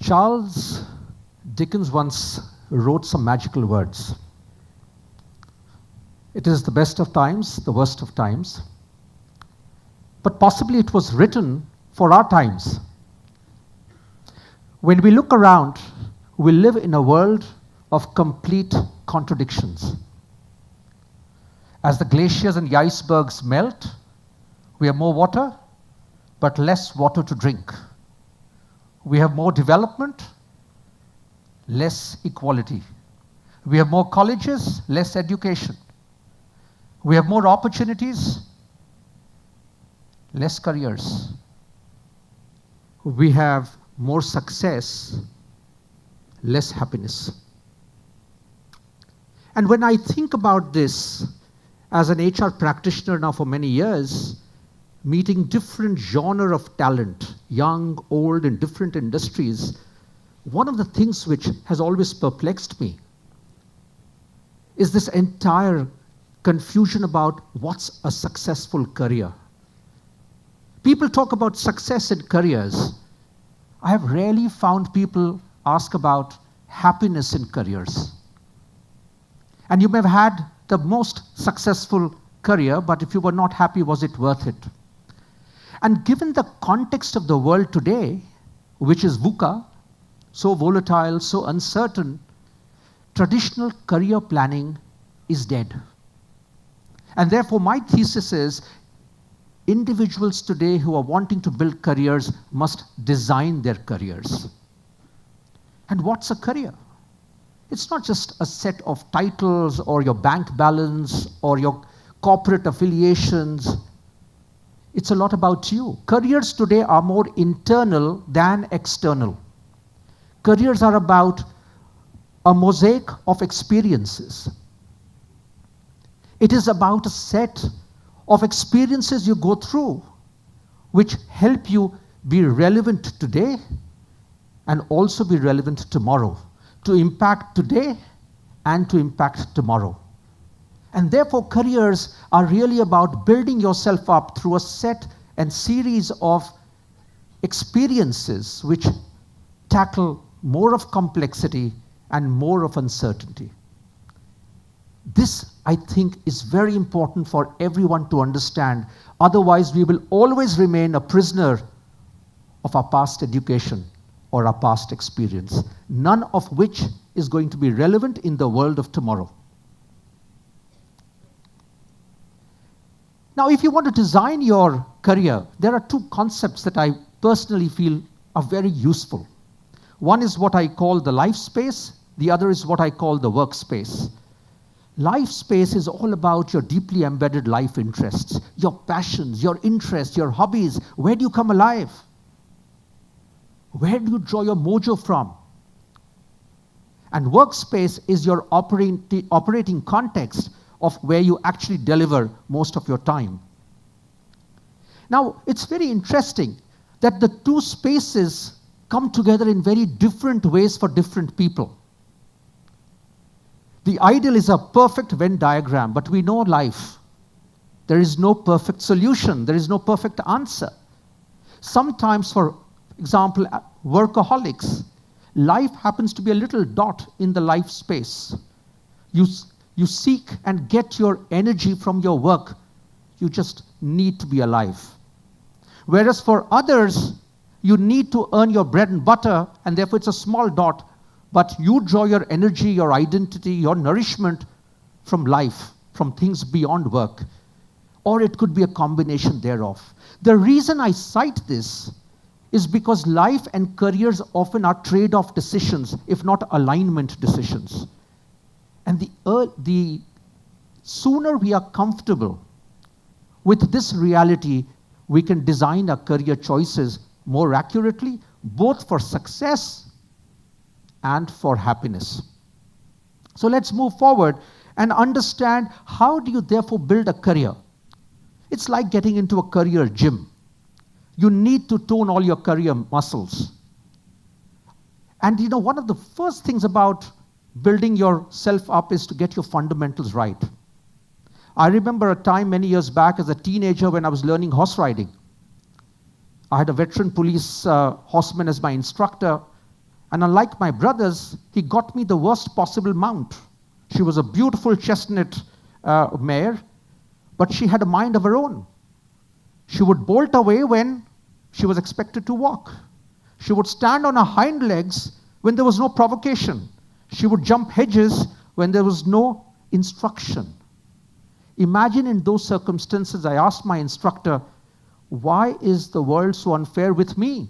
Charles Dickens once wrote some magical words. It is the best of times, the worst of times, but possibly it was written for our times. When we look around, we live in a world of complete contradictions. As the glaciers and the icebergs melt, we have more water, but less water to drink. We have more development, less equality. We have more colleges, less education. We have more opportunities, less careers. We have more success, less happiness. And when I think about this as an HR practitioner now for many years, meeting different genre of talent, young, old, in different industries, one of the things which has always perplexed me is this entire confusion about what's a successful career. People talk about success in careers. I have rarely found people ask about happiness in careers. And you may have had the most successful career, but if you were not happy, was it worth it? And given the context of the world today, which is VUCA, so volatile, so uncertain, traditional career planning is dead. And therefore, my thesis is individuals today who are wanting to build careers must design their careers. And what's a career? It's not just a set of titles or your bank balance or your corporate affiliations. It's a lot about you. Careers today are more internal than external. Careers are about a mosaic of experiences. It is about a set of experiences you go through which help you be relevant today and also be relevant tomorrow, to impact today and to impact tomorrow. And therefore, careers are really about building yourself up through a set and series of experiences which tackle more of complexity and more of uncertainty. This, I think, is very important for everyone to understand. Otherwise, we will always remain a prisoner of our past education or our past experience, none of which is going to be relevant in the world of tomorrow. Now, if you want to design your career, there are two concepts that I personally feel are very useful. One is what I call the life space, the other is what I call the workspace. Life space is all about your deeply embedded life interests, your passions, your interests, your hobbies. Where do you come alive? Where do you draw your mojo from? And workspace is your operating context of where you actually deliver most of your time. Now, it's very interesting that the two spaces come together in very different ways for different people. The ideal is a perfect Venn diagram, but we know life. There is no perfect solution. There is no perfect answer. Sometimes, for example, workaholics, life happens to be a little dot in the life space. You seek and get your energy from your work. You just need to be alive. Whereas for others, you need to earn your bread and butter, and therefore it's a small dot, but you draw your energy, your identity, your nourishment from life, from things beyond work. Or it could be a combination thereof. The reason I cite this is because life and careers often are trade-off decisions, if not alignment decisions. And the sooner we are comfortable with this reality, we can design our career choices more accurately, both for success and for happiness. So let's move forward and understand how do you therefore build a career. It's like getting into a career gym. You need to tone all your career muscles. And you know, one of the first things about building yourself up is to get your fundamentals right. I remember a time many years back as a teenager when I was learning horse riding. I had a veteran police horseman as my instructor. And unlike my brothers, he got me the worst possible mount. She was a beautiful chestnut mare, but she had a mind of her own. She would bolt away when she was expected to walk. She would stand on her hind legs when there was no provocation. She would jump hedges when there was no instruction. Imagine in those circumstances, I asked my instructor, why is the world so unfair with me?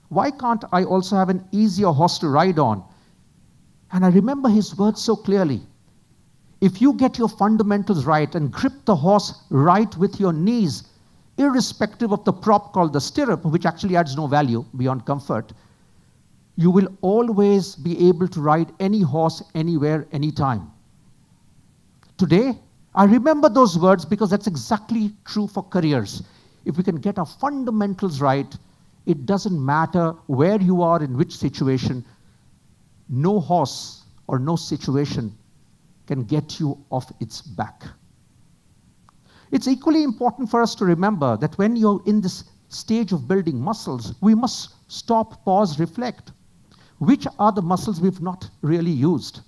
Why can't I also have an easier horse to ride on? And I remember his words so clearly. If you get your fundamentals right and grip the horse right with your knees, irrespective of the prop called the stirrup, which actually adds no value beyond comfort, you will always be able to ride any horse, anywhere, anytime. Today, I remember those words because that's exactly true for careers. If we can get our fundamentals right, it doesn't matter where you are, in which situation, no horse or no situation can get you off its back. It's equally important for us to remember that when you're in this stage of building muscles, we must stop, pause, reflect. Which are the muscles we've not really used?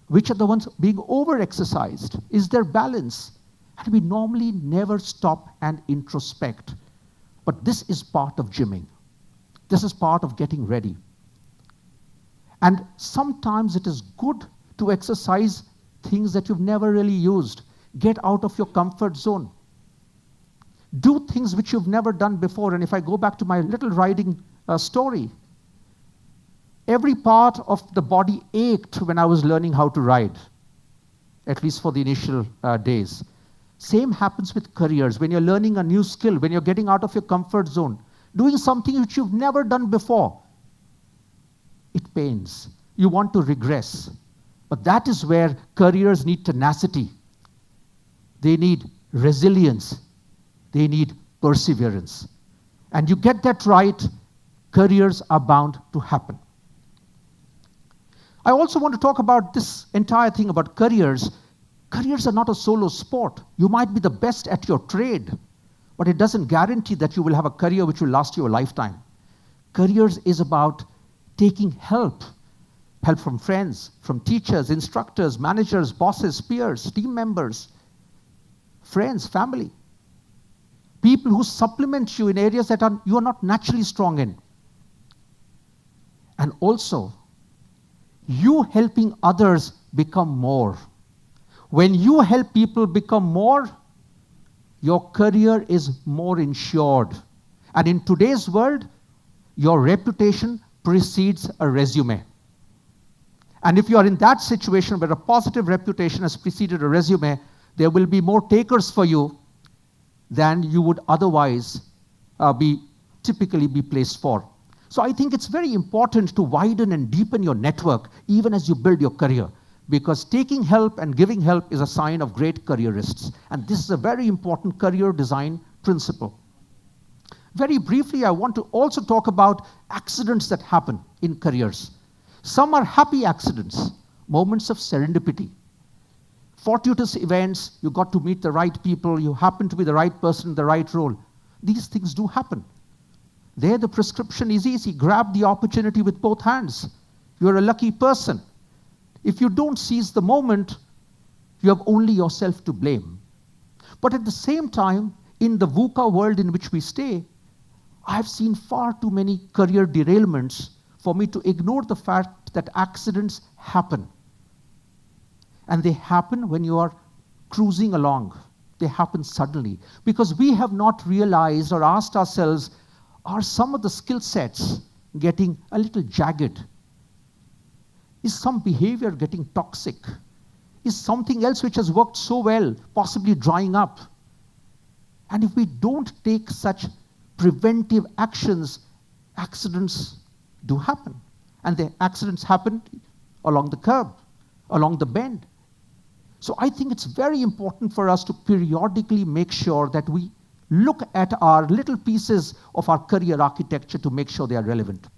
Which are the ones being over-exercised? Is there balance? And we normally never stop and introspect. But this is part of gymming. This is part of getting ready. And sometimes it is good to exercise things that you've never really used. Get out of your comfort zone. Do things which you've never done before. And if I go back to my little riding story, every part of the body ached when I was learning how to ride, at least for the initial days. Same happens with careers. When you're learning a new skill, when you're getting out of your comfort zone, doing something which you've never done before, it pains. You want to regress. But that is where careers need tenacity. They need resilience. They need perseverance. And you get that right, careers are bound to happen. I also want to talk about this entire thing about careers. Careers are not a solo sport. You might be the best at your trade, but it doesn't guarantee that you will have a career which will last you a lifetime. Careers is about taking help from friends, from teachers, instructors, managers, bosses, peers, team members, friends, family. People who supplement you in areas that you are not naturally strong in. And also, you helping others become more. When you help people become more, your career is more insured. And in today's world, your reputation precedes a resume. And if you are in that situation where a positive reputation has preceded a resume, there will be more takers for you than you would otherwise typically be placed for. So I think it's very important to widen and deepen your network even as you build your career, because taking help and giving help is a sign of great careerists. And this is a very important career design principle. Very briefly, I want to also talk about accidents that happen in careers. Some are happy accidents, moments of serendipity. Fortuitous events, you got to meet the right people, you happen to be the right person in the right role. These things do happen. There the prescription is easy. Grab the opportunity with both hands. You're a lucky person. If you don't seize the moment, you have only yourself to blame. But at the same time, in the VUCA world in which we stay, I've seen far too many career derailments for me to ignore the fact that accidents happen. And they happen when you are cruising along. They happen suddenly. Because we have not realized or asked ourselves, are some of the skill sets getting a little jagged? Is some behavior getting toxic? Is something else which has worked so well possibly drying up? And if we don't take such preventive actions, accidents do happen. And the accidents happen along the curb, along the bend. So I think it's very important for us to periodically make sure that we look at our little pieces of our career architecture to make sure they are relevant.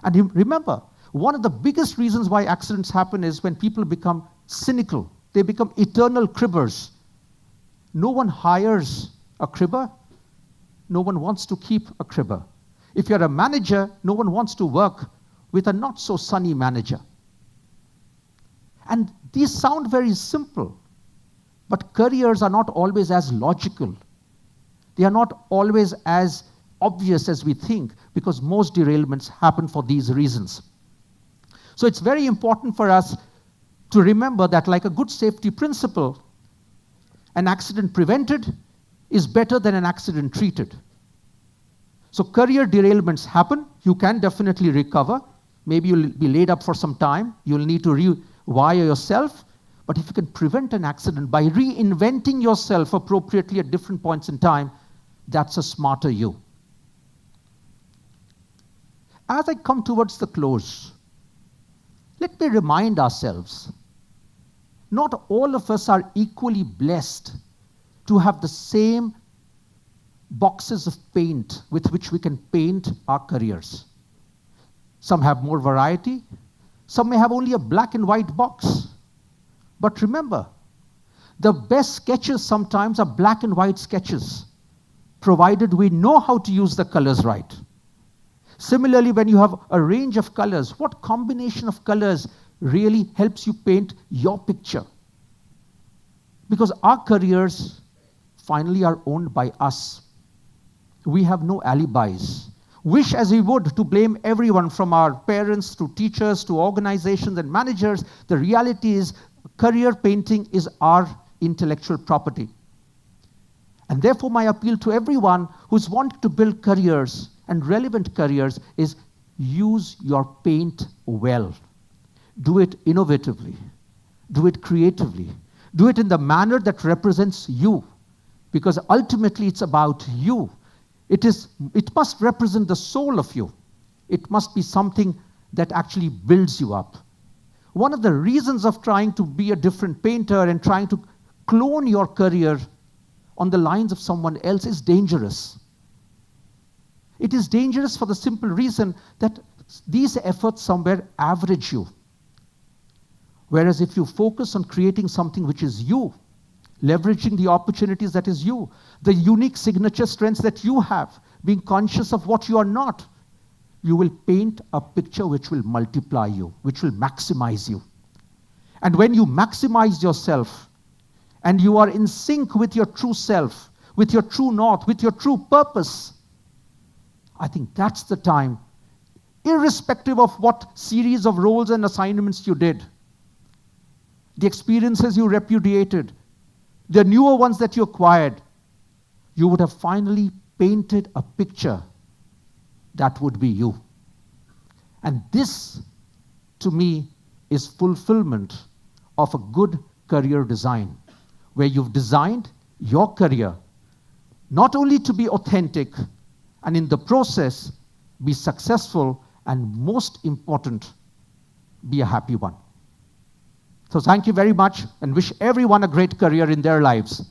And remember, one of the biggest reasons why accidents happen is when people become cynical. They become eternal cribbers. No one hires a cribber. No one wants to keep a cribber. If you're a manager, no one wants to work with a not so sunny manager. And these sound very simple, but careers are not always as logical. They are not always as obvious as we think, because most derailments happen for these reasons. So it's very important for us to remember that, like a good safety principle, an accident prevented is better than an accident treated. So career derailments happen. You can definitely recover. Maybe you'll be laid up for some time. You'll need to rewire yourself. But if you can prevent an accident by reinventing yourself appropriately at different points in time, that's a smarter you. As I come towards the close, let me remind ourselves, not all of us are equally blessed to have the same boxes of paint with which we can paint our careers. Some have more variety. Some may have only a black and white box. But remember, the best sketches sometimes are black and white sketches, provided we know how to use the colors right. Similarly, when you have a range of colors, what combination of colors really helps you paint your picture? Because our careers finally are owned by us. We have no alibis. Wish as we would to blame everyone from our parents to teachers to organizations and managers, the reality is career painting is our intellectual property. And therefore my appeal to everyone who's wanting to build careers and relevant careers is use your paint well. Do it innovatively. Do it creatively. Do it in the manner that represents you. Because ultimately it's about you. It must represent the soul of you. It must be something that actually builds you up. One of the reasons of trying to be a different painter and trying to clone your career on the lines of someone else is dangerous. It is dangerous for the simple reason that these efforts somewhere average you. Whereas if you focus on creating something which is you, leveraging the opportunities that is you, the unique signature strengths that you have, being conscious of what you are not, you will paint a picture which will multiply you, which will maximize you. And when you maximize yourself, and you are in sync with your true self, with your true north, with your true purpose, I think that's the time, irrespective of what series of roles and assignments you did, the experiences you repudiated, the newer ones that you acquired, you would have finally painted a picture that would be you. And this, to me, is fulfillment of a good career design, where you've designed your career not only to be authentic, and in the process, be successful, and most important, be a happy one. So thank you very much, and wish everyone a great career in their lives.